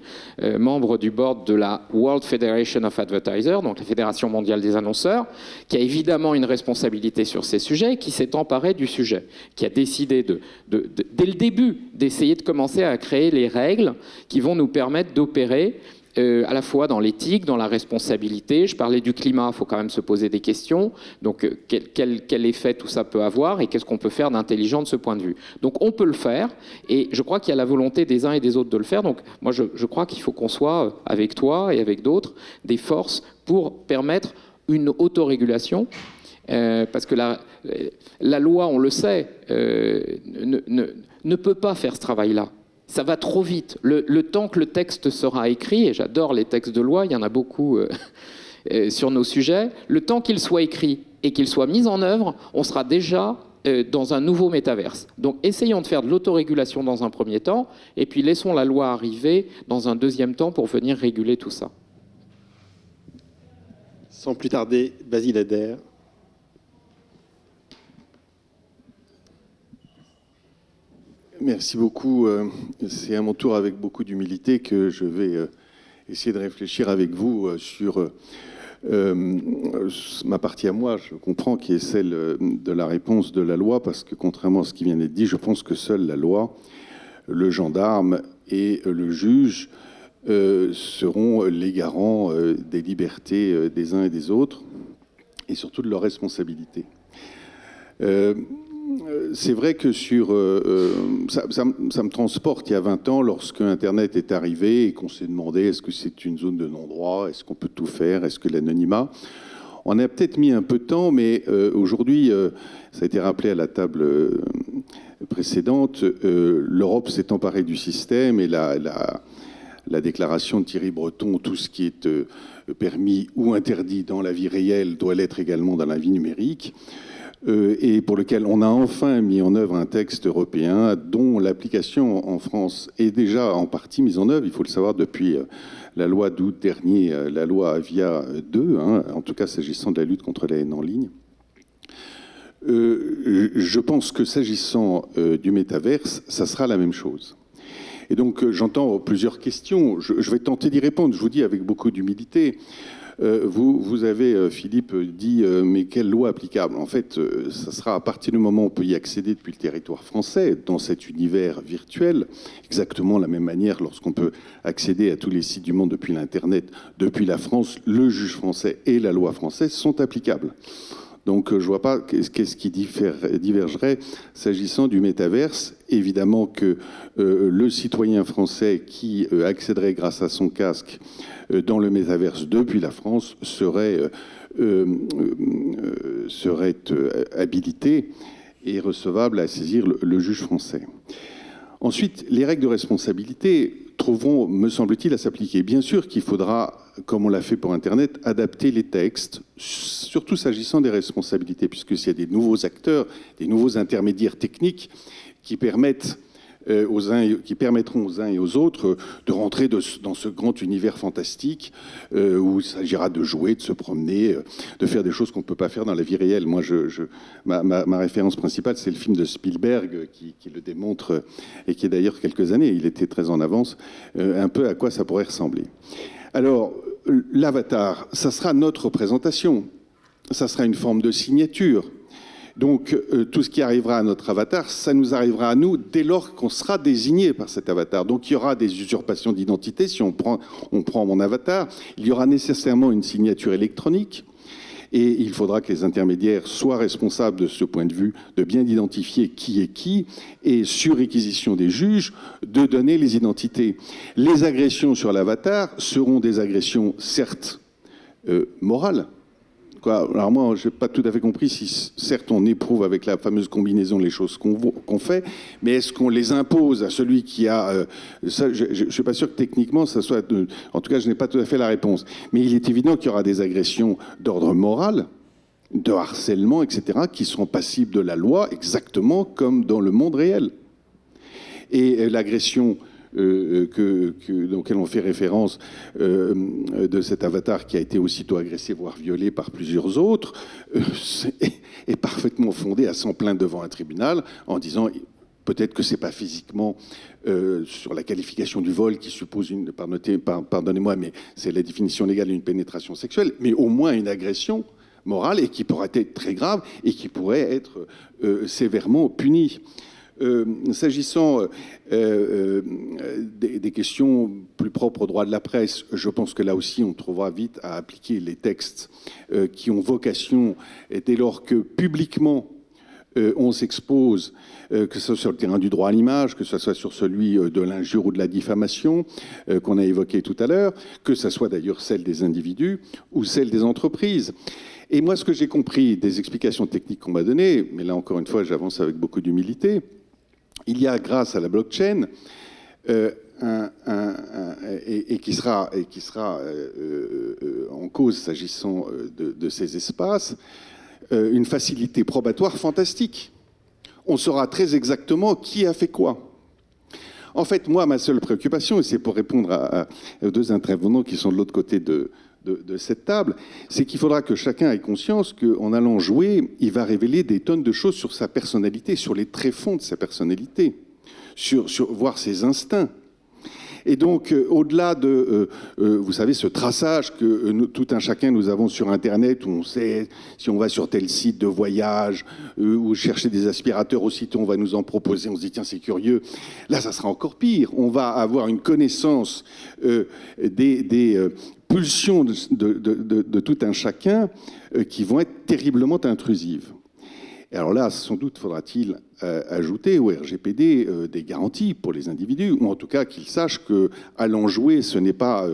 membre du board de la World Federation of Advertisers, donc la Fédération mondiale des annonceurs, qui a évidemment une responsabilité sur ces sujets, qui s'est emparée du sujet, qui a décidé dès le début d'essayer de commencer à créer les règles qui vont nous permettre d'opérer à la fois dans l'éthique, dans la responsabilité. Je parlais du climat, il faut quand même se poser des questions. Donc, quel effet tout ça peut avoir et qu'est-ce qu'on peut faire d'intelligent de ce point de vue. Donc, on peut le faire et je crois qu'il y a la volonté des uns et des autres de le faire. Donc, moi, je crois qu'il faut qu'on soit, avec toi et avec d'autres, des forces pour permettre une autorégulation. Parce que la loi, on le sait, ne peut pas faire ce travail-là. Ça va trop vite. Le temps que le texte sera écrit, et j'adore les textes de loi, il y en a beaucoup sur nos sujets, le temps qu'il soit écrit et qu'il soit mis en œuvre, on sera déjà dans un nouveau métaverse. Donc essayons de faire de l'autorégulation dans un premier temps, et puis laissons la loi arriver dans un deuxième temps pour venir réguler tout ça. Sans plus tarder, Basile Adair. Merci beaucoup. C'est à mon tour avec beaucoup d'humilité que je vais essayer de réfléchir avec vous sur ma partie à moi, je comprends, qui est celle de la réponse de la loi, parce que contrairement à ce qui vient d'être dit, je pense que seule la loi, le gendarme et le juge seront les garants des libertés des uns et des autres, et surtout de leurs responsabilités. C'est vrai que ça me transporte il y a 20 ans, lorsque Internet est arrivé et qu'on s'est demandé est-ce que c'est une zone de non-droit, est-ce qu'on peut tout faire, est-ce que l'anonymat. On a peut-être mis un peu de temps, mais aujourd'hui, ça a été rappelé à la table précédente, l'Europe s'est emparée du système et la déclaration de Thierry Breton, tout ce qui est permis ou interdit dans la vie réelle doit l'être également dans la vie numérique. Et pour lequel on a enfin mis en œuvre un texte européen dont l'application en France est déjà en partie mise en œuvre, il faut le savoir, depuis la loi d'août dernier, la loi Avia 2, en tout cas s'agissant de la lutte contre la haine en ligne. Je pense que s'agissant du métaverse, ça sera la même chose. Et donc j'entends plusieurs questions, je vais tenter d'y répondre, je vous dis avec beaucoup d'humilité. Vous avez, Philippe, dit mais quelle loi applicable? En fait, ça sera à partir du moment où on peut y accéder depuis le territoire français, dans cet univers virtuel, exactement de la même manière lorsqu'on peut accéder à tous les sites du monde depuis l'Internet, depuis la France, le juge français et la loi française sont applicables. Donc je ne vois pas qu'est-ce qui divergerait s'agissant du métaverse. Évidemment que le citoyen français qui accéderait grâce à son casque dans le métaverse depuis la France serait habilité et recevable à saisir le juge français. Ensuite, les règles de responsabilité trouveront, me semble-t-il, à s'appliquer. Bien sûr qu'il faudra, comme on l'a fait pour Internet, adapter les textes, surtout s'agissant des responsabilités, puisque s'il y a des nouveaux acteurs, des nouveaux intermédiaires techniques qui permettront aux uns et aux autres de rentrer dans ce grand univers fantastique où il s'agira de jouer, de se promener, de faire des choses qu'on ne peut pas faire dans la vie réelle. Moi, ma référence principale, c'est le film de Spielberg qui le démontre et qui est d'ailleurs quelques années, il était très en avance, un peu à quoi ça pourrait ressembler. Alors, l'avatar, ça sera notre représentation, ça sera une forme de signature. Donc, tout ce qui arrivera à notre avatar, ça nous arrivera à nous dès lors qu'on sera désigné par cet avatar. Donc, il y aura des usurpations d'identité. Si on prend mon avatar, il y aura nécessairement une signature électronique. Et il faudra que les intermédiaires soient responsables de ce point de vue, de bien identifier qui est qui, et sur réquisition des juges, de donner les identités. Les agressions sur l'avatar seront des agressions, certes, morales. Alors moi, je n'ai pas tout à fait compris si, certes, on éprouve avec la fameuse combinaison les choses qu'on fait, mais est-ce qu'on les impose à celui qui a... ça, je ne suis pas sûr que techniquement, ça soit... en tout cas, je n'ai pas tout à fait la réponse. Mais il est évident qu'il y aura des agressions d'ordre moral, de harcèlement, etc., qui seront passibles de la loi, exactement comme dans le monde réel. Et l'agression... dans lequel on fait référence de cet avatar qui a été aussitôt agressé, voire violé par plusieurs autres, est parfaitement fondé à s'en plaindre devant un tribunal en disant peut-être que c'est pas physiquement sur la qualification du vol qui suppose pardonnez-moi, mais c'est la définition légale d'une pénétration sexuelle, mais au moins une agression morale et qui pourrait être très grave et qui pourrait être sévèrement punie. S'agissant des questions plus propres au droit de la presse, je pense que là aussi on trouvera vite à appliquer les textes qui ont vocation, et dès lors que publiquement on s'expose, que ce soit sur le terrain du droit à l'image, que ce soit sur celui de l'injure ou de la diffamation qu'on a évoqué tout à l'heure, que ce soit d'ailleurs celle des individus ou celle des entreprises. Et moi, ce que j'ai compris des explications techniques qu'on m'a données, mais là encore une fois j'avance avec beaucoup d'humilité, il y a, grâce à la blockchain, qui sera en cause s'agissant de ces espaces, une facilité probatoire fantastique. On saura très exactement qui a fait quoi. En fait, moi, ma seule préoccupation, et c'est pour répondre aux deux intervenants qui sont de l'autre côté de cette table, c'est qu'il faudra que chacun ait conscience qu'en allant jouer, il va révéler des tonnes de choses sur sa personnalité, sur les tréfonds de sa personnalité. sur voir ses instincts. Et donc, au-delà de, vous savez, ce traçage que tout un chacun nous avons sur Internet, où on sait si on va sur tel site de voyage, ou chercher des aspirateurs, aussitôt on va nous en proposer, on se dit tiens c'est curieux. Là, ça sera encore pire. On va avoir une connaissance des pulsions de tout un chacun qui vont être terriblement intrusives. Et alors là, sans doute faudra-t-il ajouter au RGPD des garanties pour les individus, ou en tout cas qu'ils sachent qu'allant jouer, ce n'est pas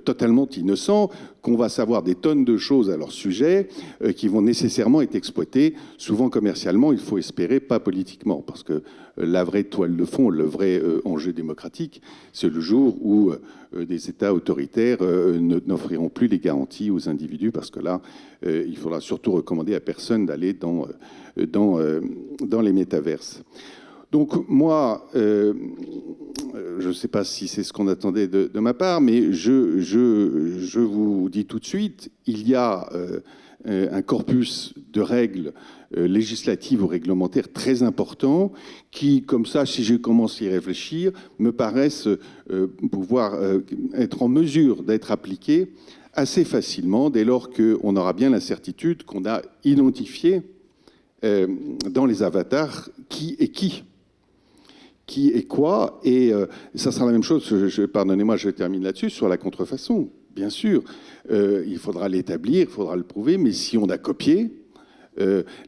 totalement innocent, qu'on va savoir des tonnes de choses à leur sujet qui vont nécessairement être exploitées, souvent commercialement, il faut espérer, pas politiquement, parce que la vraie toile de fond, le vrai enjeu démocratique, c'est le jour où des États autoritaires n'offriront plus les garanties aux individus, parce que là, il faudra surtout recommander à personne d'aller dans les métaverses. Donc moi, je ne sais pas si c'est ce qu'on attendait de ma part, mais je vous dis tout de suite, il y a un corpus de règles législatives ou réglementaires très important qui, comme ça, si je commence à y réfléchir, me paraissent pouvoir être en mesure d'être appliquées assez facilement dès lors qu'on aura bien la certitude qu'on a identifié dans les avatars qui est quoi, et ça sera la même chose, pardonnez-moi, je termine là-dessus, sur la contrefaçon. Bien sûr, il faudra l'établir, il faudra le prouver, mais si on a copié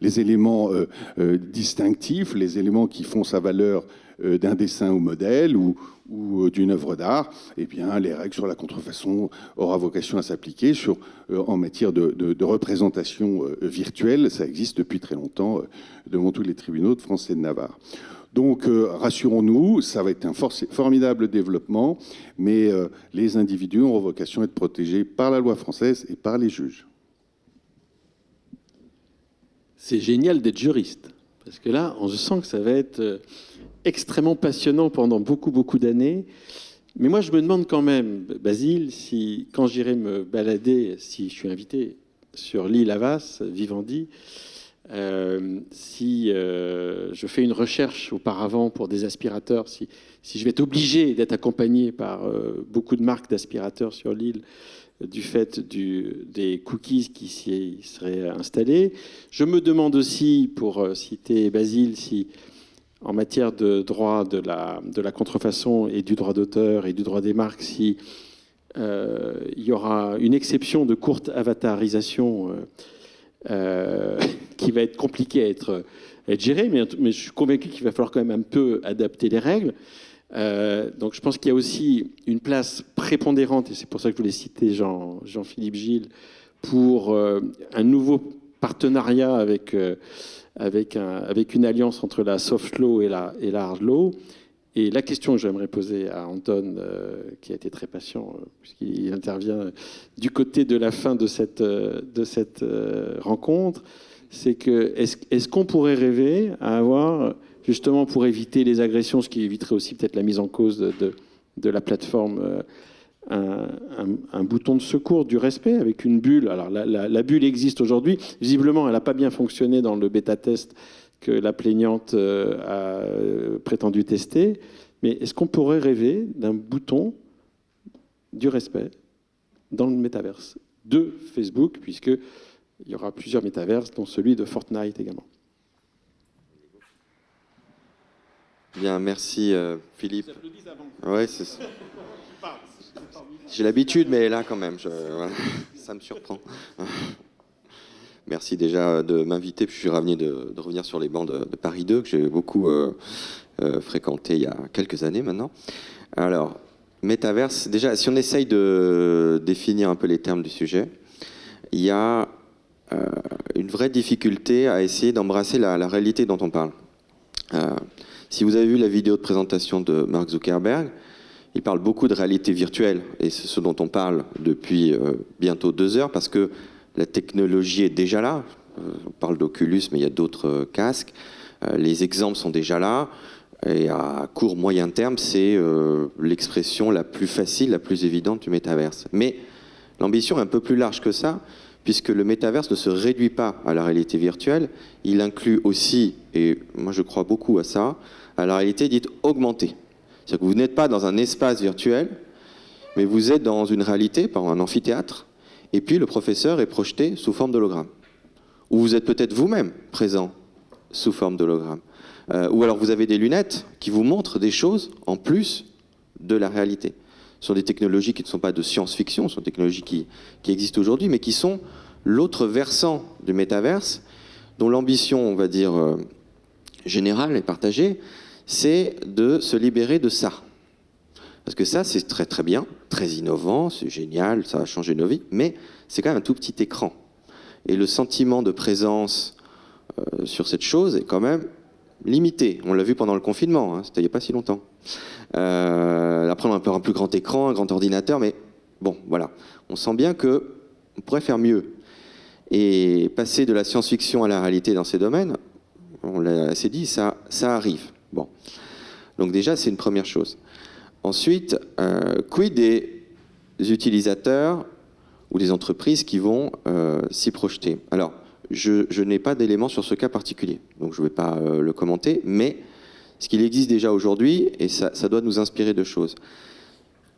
les éléments distinctifs, les éléments qui font sa valeur d'un dessin ou modèle ou d'une œuvre d'art, eh bien, les règles sur la contrefaçon aura vocation à s'appliquer en matière de représentation virtuelle. Ça existe depuis très longtemps devant tous les tribunaux de France et de Navarre. Donc, rassurons-nous, ça va être un formidable développement, mais les individus auront vocation à être protégés par la loi française et par les juges. C'est génial d'être juriste, parce que là, on sent que ça va être extrêmement passionnant pendant beaucoup d'années. Mais moi, je me demande quand même, Basile, si quand j'irai me balader, si je suis invité sur l'île Havas, Vivendi, si je fais une recherche auparavant pour des aspirateurs, si je vais être obligé d'être accompagné par beaucoup de marques d'aspirateurs sur l'île du fait des cookies qui s'y seraient installés. Je me demande aussi, pour citer Basile, si en matière de droit de la contrefaçon et du droit d'auteur et du droit des marques, si il y aura une exception de courte avatarisation qui va être compliquée à être gérée, mais je suis convaincu qu'il va falloir quand même un peu adapter les règles. Donc je pense qu'il y a aussi une place prépondérante, et c'est pour ça que je voulais citer Jean-Philippe Gilles, pour un nouveau partenariat avec une alliance entre la soft law et la hard law. Et la question que j'aimerais poser à Anton, qui a été très patient, puisqu'il intervient du côté de la fin de cette rencontre, c'est que est-ce qu'on pourrait rêver à avoir, justement pour éviter les agressions, ce qui éviterait aussi peut-être la mise en cause de la plateforme, un bouton de secours du respect avec une bulle. Alors la bulle existe aujourd'hui. Visiblement, elle n'a pas bien fonctionné dans le bêta-test que la plaignante a prétendu tester. Mais est-ce qu'on pourrait rêver d'un bouton du respect dans le métaverse de Facebook, puisqu'il y aura plusieurs métaverses, dont celui de Fortnite également? Bien, merci Philippe. Ouais, j'ai l'habitude, mais là quand même, voilà, ça me surprend. Merci déjà de m'inviter, puis je suis ravi de revenir sur les bancs de Paris 2, que j'ai beaucoup fréquenté il y a quelques années maintenant. Alors, métaverse, déjà, si on essaye de définir un peu les termes du sujet, il y a une vraie difficulté à essayer d'embrasser la réalité dont on parle. Si vous avez vu la vidéo de présentation de Mark Zuckerberg, il parle beaucoup de réalité virtuelle, et c'est ce dont on parle depuis bientôt 2 heures, parce que la technologie est déjà là. On parle d'Oculus, mais il y a d'autres casques. Les exemples sont déjà là, et à court, moyen terme, c'est l'expression la plus facile, la plus évidente du métaverse. Mais l'ambition est un peu plus large que ça, puisque le métaverse ne se réduit pas à la réalité virtuelle, il inclut aussi, et moi je crois beaucoup à ça, à la réalité dite augmentée. C'est-à-dire que vous n'êtes pas dans un espace virtuel, mais vous êtes dans une réalité, par un amphithéâtre, et puis le professeur est projeté sous forme d'hologramme. Ou vous êtes peut-être vous-même présent sous forme d'hologramme. Ou alors vous avez des lunettes qui vous montrent des choses en plus de la réalité. Ce sont des technologies qui ne sont pas de science-fiction, ce sont des technologies qui existent aujourd'hui, mais qui sont l'autre versant du métaverse, dont l'ambition, on va dire, générale et partagée, c'est de se libérer de ça. Parce que ça, c'est très très bien, très innovant, c'est génial, ça va changer nos vies, mais c'est quand même un tout petit écran. Et le sentiment de présence sur cette chose est quand même limité. On l'a vu pendant le confinement, hein, c'était il n'y a pas si longtemps. Après, on a un plus grand écran, un grand ordinateur, mais bon, voilà. On sent bien qu'on pourrait faire mieux. Et passer de la science-fiction à la réalité dans ces domaines, on l'a assez dit, ça arrive. Bon. Donc déjà, c'est une première chose. Ensuite, quid des utilisateurs ou des entreprises qui vont s'y projeter? Alors, je n'ai pas d'éléments sur ce cas particulier, donc je ne vais pas le commenter, mais ce qu'il existe déjà aujourd'hui, et ça doit nous inspirer de choses.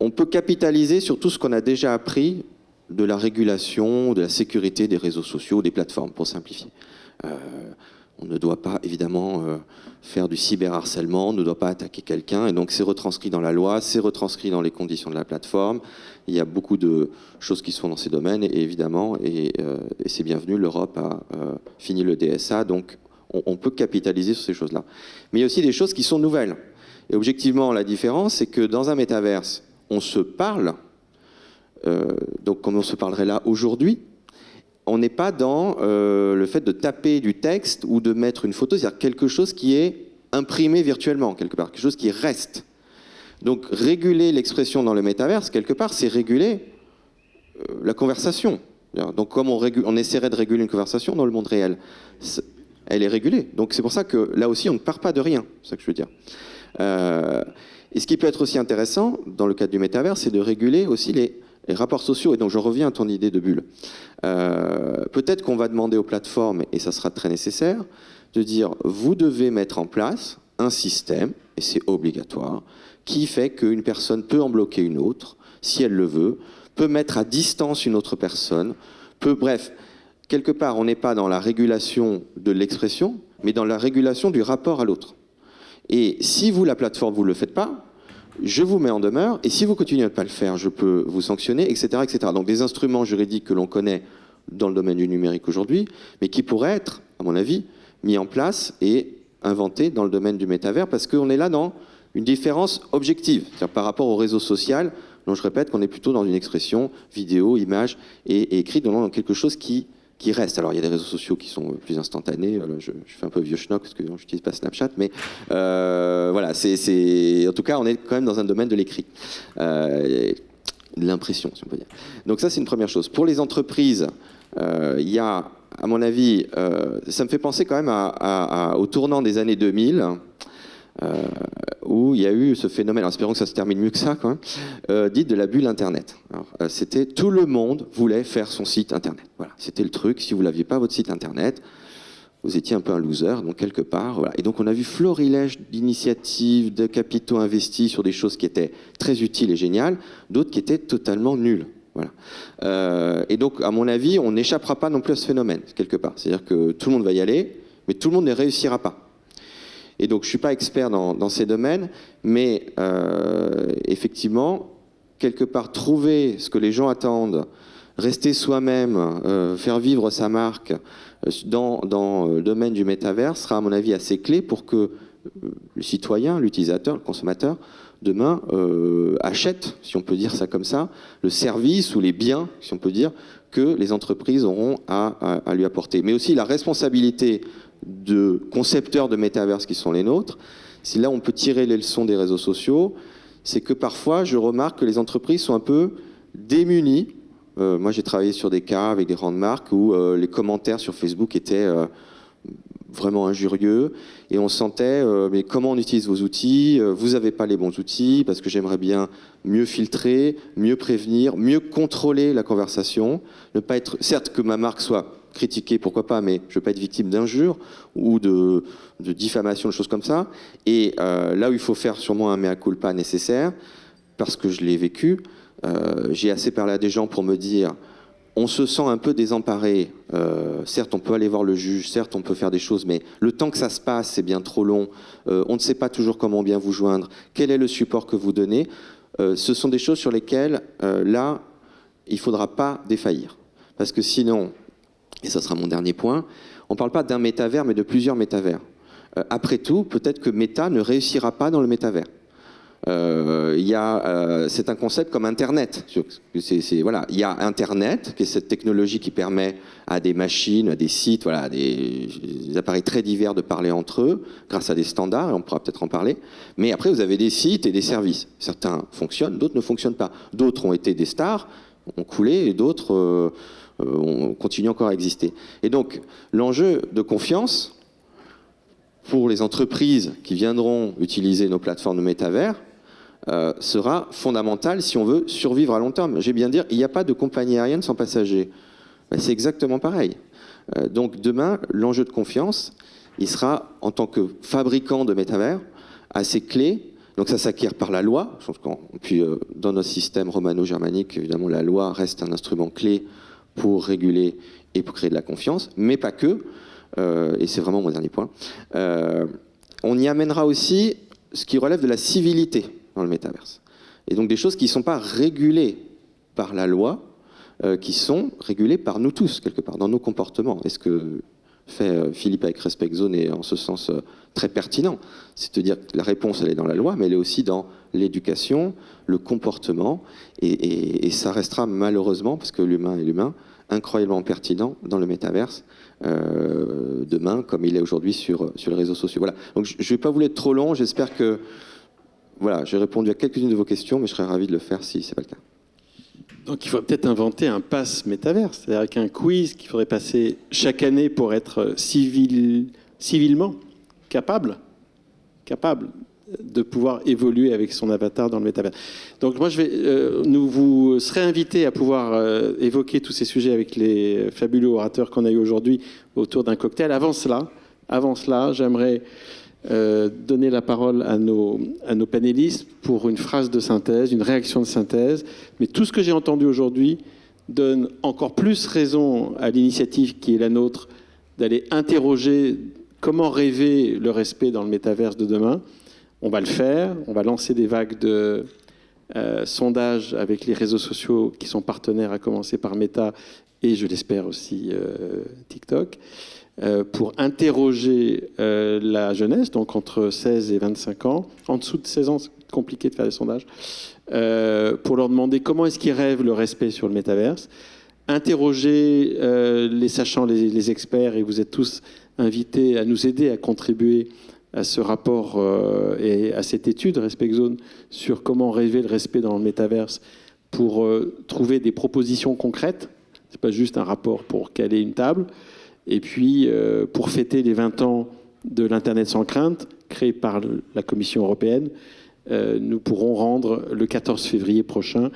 On peut capitaliser sur tout ce qu'on a déjà appris de la régulation, de la sécurité des réseaux sociaux, des plateformes, pour simplifier. On ne doit pas, évidemment, faire du cyberharcèlement, on ne doit pas attaquer quelqu'un, et donc c'est retranscrit dans la loi, c'est retranscrit dans les conditions de la plateforme. Il y a beaucoup de choses qui se font dans ces domaines, et évidemment, et c'est bienvenu, l'Europe a fini le DSA, donc on peut capitaliser sur ces choses-là. Mais il y a aussi des choses qui sont nouvelles. Et objectivement, la différence, c'est que dans un métaverse, on se parle, donc comme on se parlerait là aujourd'hui, on n'est pas dans le fait de taper du texte ou de mettre une photo, c'est-à-dire quelque chose qui est imprimé virtuellement, quelque part, quelque chose qui reste. Donc réguler l'expression dans le métaverse, quelque part, c'est réguler la conversation. Donc comme on essaierait de réguler une conversation dans le monde réel, elle est régulée. Donc c'est pour ça que là aussi, on ne part pas de rien, c'est ça que je veux dire. Et ce qui peut être aussi intéressant, dans le cadre du métaverse, c'est de réguler aussi les rapports sociaux. Et donc je reviens à ton idée de bulle. Peut-être qu'on va demander aux plateformes, et ça sera très nécessaire, de dire vous devez mettre en place un système, et c'est obligatoire, qui fait qu'une personne peut en bloquer une autre, si elle le veut, peut mettre à distance une autre personne, bref, quelque part on n'est pas dans la régulation de l'expression, mais dans la régulation du rapport à l'autre. Et si vous, la plateforme, vous ne le faites pas, je vous mets en demeure, et si vous continuez à ne pas le faire, je peux vous sanctionner, etc., etc. Donc des instruments juridiques que l'on connaît dans le domaine du numérique aujourd'hui, mais qui pourraient être, à mon avis, mis en place et inventés dans le domaine du métavers, parce qu'on est là dans une différence objective, c'est-à-dire par rapport au réseau social, dont je répète qu'on est plutôt dans une expression vidéo, image et écrit, dans quelque chose qui reste. Alors il y a des réseaux sociaux qui sont plus instantanés, je fais un peu vieux schnock parce que je n'utilise pas Snapchat, mais voilà, en tout cas on est quand même dans un domaine de l'écrit, de l'impression si on peut dire. Donc ça c'est une première chose. Pour les entreprises, il y a, à mon avis, ça me fait penser quand même au tournant des années 2000, où il y a eu ce phénomène, alors espérons que ça se termine mieux que ça, quand même, dit de la bulle Internet. C'était tout le monde voulait faire son site Internet. Voilà, c'était le truc. Si vous n'aviez pas votre site Internet, vous étiez un peu un loser, donc quelque part. Voilà. Et donc on a vu florilège d'initiatives, de capitaux investis sur des choses qui étaient très utiles et géniales, d'autres qui étaient totalement nulles. Voilà. Et donc, à mon avis, on n'échappera pas non plus à ce phénomène, quelque part. C'est-à-dire que tout le monde va y aller, mais tout le monde ne réussira pas. Et donc, je ne suis pas expert dans ces domaines, mais effectivement, quelque part, trouver ce que les gens attendent, rester soi-même, faire vivre sa marque dans le domaine du métavers sera, à mon avis, assez clé pour que le citoyen, l'utilisateur, le consommateur, demain, achète, si on peut dire ça comme ça, le service ou les biens, si on peut dire, que les entreprises auront à lui apporter. Mais aussi la responsabilité de concepteurs de métaverse qui sont les nôtres. Si là on peut tirer les leçons des réseaux sociaux, c'est que parfois je remarque que les entreprises sont un peu démunies. Moi j'ai travaillé sur des cas avec des grandes marques où les commentaires sur Facebook étaient vraiment injurieux et on sentait mais comment on utilise vos outils, vous n'avez pas les bons outils parce que j'aimerais bien mieux filtrer, mieux prévenir, mieux contrôler la conversation, ne pas être, certes que ma marque soit critiquer, pourquoi pas, mais je veux pas être victime d'injures ou de diffamation, de choses comme ça. Et là où il faut faire sûrement un mea culpa nécessaire, parce que je l'ai vécu, j'ai assez parlé à des gens pour me dire, on se sent un peu désemparé. Certes, on peut aller voir le juge, certes, on peut faire des choses, mais le temps que ça se passe, c'est bien trop long. On ne sait pas toujours comment bien vous joindre. Quel est le support que vous donnez? Ce sont des choses sur lesquelles, là, il ne faudra pas défaillir. Parce que sinon, et ça sera mon dernier point, on ne parle pas d'un métavers, mais de plusieurs métavers. Après tout, peut-être que Meta ne réussira pas dans le métavers. C'est un concept comme Internet. Voilà, il y a Internet, qui est cette technologie qui permet à des machines, à des sites, voilà, des appareils très divers de parler entre eux, grâce à des standards, et on pourra peut-être en parler. Mais après, vous avez des sites et des services. Certains fonctionnent, d'autres ne fonctionnent pas. D'autres ont été des stars, ont coulé, et d'autres continuent encore à exister. Et donc, l'enjeu de confiance pour les entreprises qui viendront utiliser nos plateformes de métavers sera fondamental si on veut survivre à long terme. J'ai bien dire, il n'y a pas de compagnie aérienne sans passagers. Ben, c'est exactement pareil. Donc demain, l'enjeu de confiance, il sera, en tant que fabricant de métavers, assez clé. Donc ça s'acquiert par la loi. Puis dans notre système romano-germanique, évidemment, la loi reste un instrument clé pour réguler et pour créer de la confiance, mais pas que. Et c'est vraiment mon dernier point. On y amènera aussi ce qui relève de la civilité dans le métaverse. Et donc des choses qui ne sont pas régulées par la loi, qui sont régulées par nous tous, quelque part, dans nos comportements. Et ce que fait Philippe avec Respect Zone est en ce sens très pertinent. C'est-à-dire que la réponse, elle est dans la loi, mais elle est aussi dans l'éducation, le comportement, et ça restera malheureusement, parce que l'humain est l'humain, incroyablement pertinent dans le métaverse demain, comme il est aujourd'hui sur les réseaux sociaux. Voilà. Donc je ne vais pas vous être trop long, j'espère que voilà, j'ai répondu à quelques-unes de vos questions, mais je serais ravi de le faire si ce n'est pas le cas. Donc il faudrait peut-être inventer un pass métavers, c'est-à-dire avec un quiz qu'il faudrait passer chaque année pour être civilement capable de pouvoir évoluer avec son avatar dans le métavers. Donc moi, nous vous serez invités à pouvoir évoquer tous ces sujets avec les fabuleux orateurs qu'on a eu aujourd'hui autour d'un cocktail. Avant cela, j'aimerais donner la parole à nos panélistes pour une phrase de synthèse, une réaction de synthèse. Mais tout ce que j'ai entendu aujourd'hui donne encore plus raison à l'initiative qui est la nôtre d'aller interroger comment rêver le respect dans le métaverse de demain. On va le faire, on va lancer des vagues de sondages avec les réseaux sociaux qui sont partenaires, à commencer par Meta et je l'espère aussi TikTok. Pour interroger la jeunesse, donc entre 16 et 25 ans. En dessous de 16 ans, c'est compliqué de faire des sondages. Pour leur demander comment est-ce qu'ils rêvent le respect sur le métaverse. Interroger les sachants, les experts, et vous êtes tous invités à nous aider à contribuer à ce rapport et à cette étude Respect Zone sur comment rêver le respect dans le métaverse pour trouver des propositions concrètes. Ce n'est pas juste un rapport pour caler une table. Et puis, pour fêter les 20 ans de l'Internet sans crainte, créé par la Commission européenne, nous pourrons rendre le 14 février prochain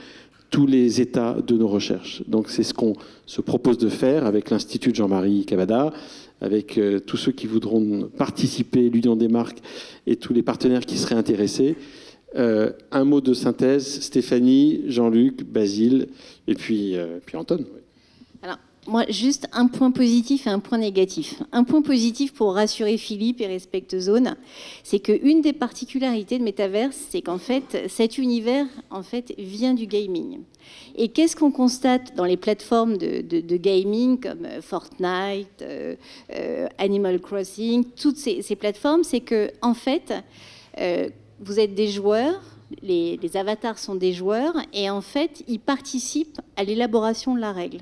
tous les états de nos recherches. Donc c'est ce qu'on se propose de faire avec l'Institut de Jean-Marie Cavada, avec tous ceux qui voudront participer, l'Union des marques et tous les partenaires qui seraient intéressés. Un mot de synthèse, Stéphanie, Jean-Luc, Basile et puis Anton. Alors, moi, juste un point positif et un point négatif. Un point positif pour rassurer Philippe et Respect Zone, c'est qu'une des particularités de Metaverse, c'est qu'en fait, cet univers en fait, vient du gaming. Et qu'est-ce qu'on constate dans les plateformes de gaming comme Fortnite, Animal Crossing, toutes ces plateformes, c'est que en fait, vous êtes des joueurs, les avatars sont des joueurs, et en fait, ils participent à l'élaboration de la règle.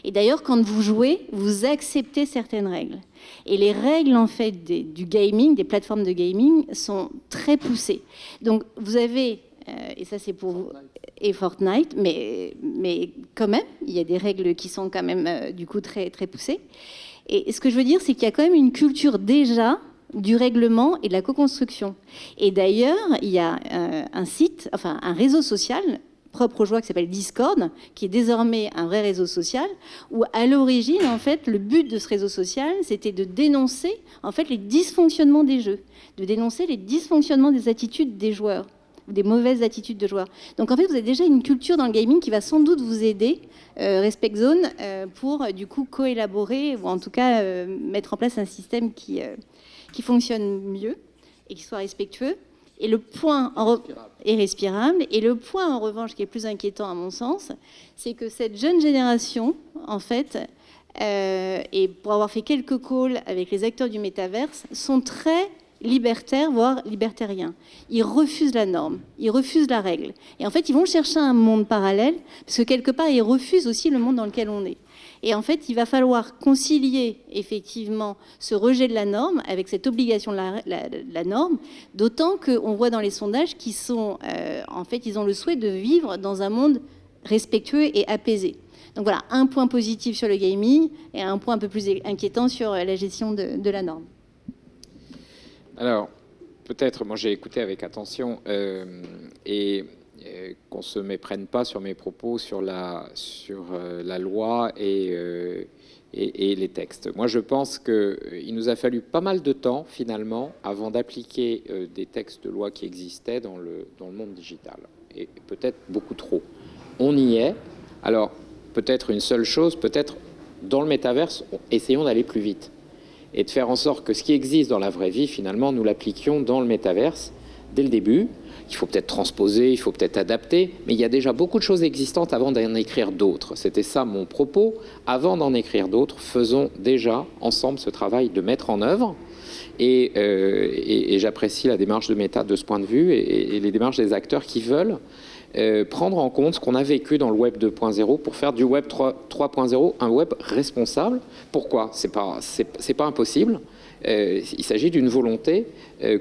Et d'ailleurs, quand vous jouez, vous acceptez certaines règles. Et les règles, en fait, du gaming, des plateformes de gaming, sont très poussées. Donc, vous avez, et ça c'est pour vous, et Fortnite, mais quand même, il y a des règles qui sont quand même, du coup, très, très poussées. Et ce que je veux dire, c'est qu'il y a quand même une culture déjà du règlement et de la co-construction. Et d'ailleurs, il y a un site, enfin un réseau social propre aux joueurs qui s'appelle Discord, qui est désormais un vrai réseau social, où à l'origine, en fait, le but de ce réseau social, c'était de dénoncer, en fait, les dysfonctionnements des jeux, de dénoncer les dysfonctionnements des attitudes des joueurs, des mauvaises attitudes de joueurs. Donc, en fait, vous avez déjà une culture dans le gaming qui va sans doute vous aider, Respect Zone, pour, du coup, coélaborer, ou en tout cas, mettre en place un système qui fonctionne mieux et qui soit respectueux. Et le point est respirable. Et le point, en revanche, qui est plus inquiétant à mon sens, c'est que cette jeune génération, en fait, et pour avoir fait quelques calls avec les acteurs du métaverse, sont très libertaires, voire libertariens. Ils refusent la norme, ils refusent la règle. Et en fait, ils vont chercher un monde parallèle, parce que quelque part, ils refusent aussi le monde dans lequel on est. Et en fait, il va falloir concilier effectivement ce rejet de la norme avec cette obligation de la norme, d'autant qu'on voit dans les sondages qu'ils sont, en fait, ils ont le souhait de vivre dans un monde respectueux et apaisé. Donc voilà, un point positif sur le gaming et un point un peu plus inquiétant sur la gestion de la norme. Alors, peut-être, moi j'ai écouté avec attention et qu'on ne se méprenne pas sur mes propos sur la loi et les textes. Moi, je pense qu'il nous a fallu pas mal de temps, finalement, avant d'appliquer des textes de loi qui existaient dans le monde digital. Et peut-être beaucoup trop. On y est. Alors, peut-être une seule chose, peut-être dans le métaverse, essayons d'aller plus vite et de faire en sorte que ce qui existe dans la vraie vie, finalement, nous l'appliquions dans le métaverse dès le début. Il faut peut-être transposer, il faut peut-être adapter, mais il y a déjà beaucoup de choses existantes avant d'en écrire d'autres. C'était ça mon propos. Avant d'en écrire d'autres, faisons déjà ensemble ce travail de mettre en œuvre. Et j'apprécie la démarche de Meta de ce point de vue et les démarches des acteurs qui veulent prendre en compte ce qu'on a vécu dans le web 2.0 pour faire du web 3.0 un web responsable. Pourquoi ? C'est pas impossible. Il s'agit d'une volonté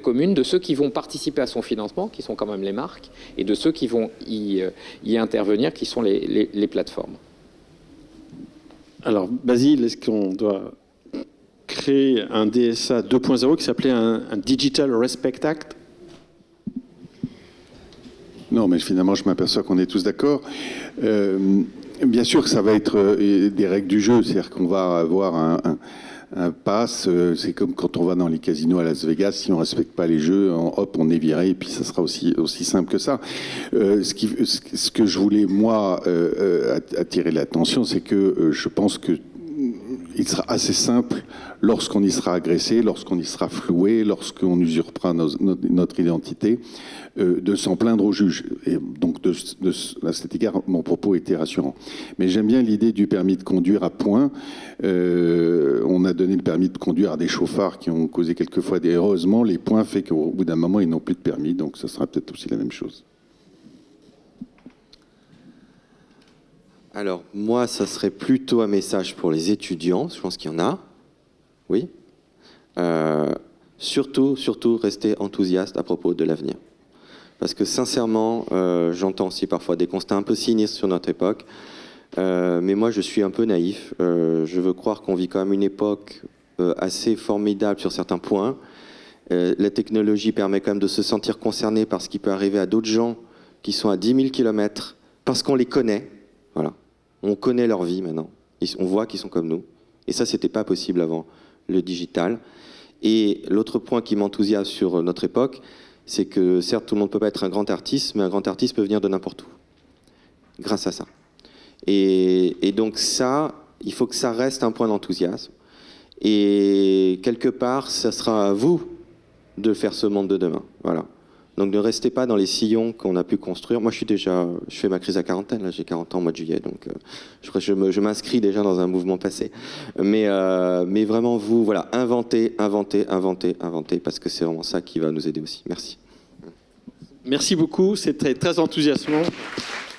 commune de ceux qui vont participer à son financement, qui sont quand même les marques, et de ceux qui vont y intervenir, qui sont les plateformes. Alors, Basile, est-ce qu'on doit créer un DSA 2.0 qui s'appelait un Digital Respect Act ? Non, mais finalement, je m'aperçois qu'on est tous d'accord. Bien sûr que ça va être des règles du jeu, c'est-à-dire qu'on va avoir un pass, c'est comme quand on va dans les casinos à Las Vegas, si on ne respecte pas les jeux, hop, on est viré, et puis ça sera aussi simple que ça. Ce que je voulais, moi, attirer l'attention, c'est que je pense que il sera assez simple lorsqu'on y sera agressé, lorsqu'on y sera floué, lorsqu'on usurpera notre identité, de s'en plaindre au juge. Et donc, à cet égard, mon propos était rassurant. Mais j'aime bien l'idée du permis de conduire à points. On a donné le permis de conduire à des chauffards qui ont causé quelquefois des... Heureusement, les points fait qu'au bout d'un moment, ils n'ont plus de permis. Donc, ça sera peut-être aussi la même chose. Alors, moi, ça serait plutôt un message pour les étudiants. Je pense qu'il y en a. Oui. Surtout, restez enthousiaste à propos de l'avenir. Parce que sincèrement, j'entends aussi parfois des constats un peu sinistres sur notre époque. Mais moi, je suis un peu naïf. Je veux croire qu'on vit quand même une époque assez formidable sur certains points. La technologie permet quand même de se sentir concerné par ce qui peut arriver à d'autres gens qui sont à 10 000 km parce qu'on les connaît. Voilà. On connaît leur vie maintenant. On voit qu'ils sont comme nous. Et ça, c'était pas possible avant le digital. Et l'autre point qui m'enthousiasme sur notre époque, c'est que certes, tout le monde ne peut pas être un grand artiste, mais un grand artiste peut venir de n'importe où. Grâce à ça. Et donc ça, il faut que ça reste un point d'enthousiasme. Et quelque part, ça sera à vous de faire ce monde de demain. Voilà. Donc ne restez pas dans les sillons qu'on a pu construire. Moi, je fais ma crise à quarantaine, là, j'ai 40 ans au mois de juillet, donc je m'inscris déjà dans un mouvement passé. Mais vraiment, vous, voilà, inventez, parce que c'est vraiment ça qui va nous aider aussi. Merci. Merci beaucoup, c'était très enthousiasmant.